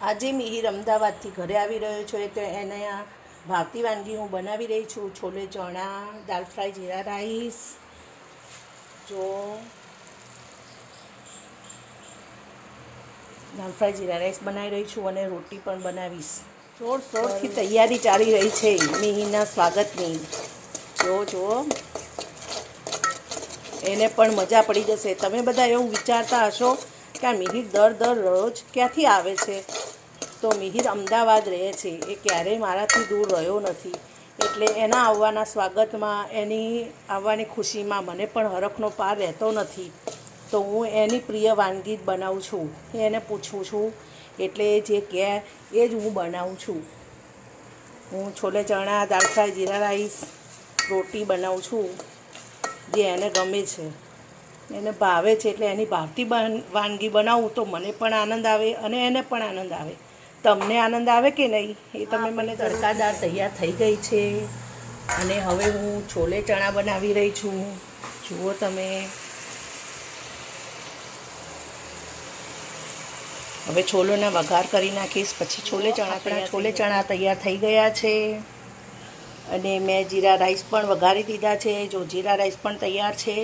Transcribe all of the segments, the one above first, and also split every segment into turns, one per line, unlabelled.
આજે મિહિર અમદાવાદથી ઘરે આવી રહ્યો છે તો એને આ ભાવતી વાનગી હું બનાવી રહી છું. છોલે ચણા, દાલ ફ્રાય, જીરા રાઈસ. જો દાલ ફ્રાય જીરા રાઈસ બનાવી રહી છું અને રોટી પણ બનાવીશ. જોરશોરથી તૈયારી ચાલી રહી છે મિહિરના સ્વાગતની. જો એને પણ મજા પડી જશે. તમે બધા એવું વિચારતા હશો કે આ મિહિર દર રોજ ક્યાંથી આવે છે? તો મિહિર અમદાવાદ રહે છે, એ ક્યારેય મારાથી દૂર રહ્યો નથી. એટલે એના આવવાના સ્વાગતમાં, એની આવવાની ખુશીમાં મને પણ હરખનો પાર રહેતો નથી. તો હું એની પ્રિય વાનગી જ બનાવું છું. એને પૂછું છું એટલે જે કહે એ જ હું બનાવું છું. હું છોલે ચણા, દાળ ફ્રાય, જીરા રાઈસ, રોટી બનાવું છું જે એને ગમે છે, એને ભાવે છે. એટલે એની ભાવતી વાનગી બનાવું તો મને પણ આનંદ આવે અને એને પણ આનંદ આવે. તમને આનંદ આવે કે નહીં એ તમે મને. તડકાદાર તૈયાર થઈ ગઈ છે અને હવે હું છોલે ચણા બનાવી રહી છું. જુઓ તમે. હવે છોલોના વઘાર કરી નાખીશ, પછી છોલે ચણા તૈયાર થઈ ગયા છે. અને મેં જીરા રાઈસ પણ વઘારી દીધા છે. જો જીરા રાઈસ પણ તૈયાર છે.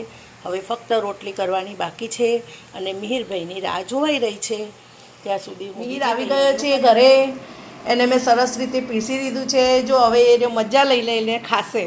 હવે ફક્ત રોટલી કરવાની બાકી છે અને મિહિરભાઈની રાહ જોવાઈ રહી છે. ત્યાં સુધી મિહિર આવી ગયો છે ઘરે. એને મેં સરસ રીતે પીસી દીધું છે. જો હવે એ મજા લઈને ખાશે.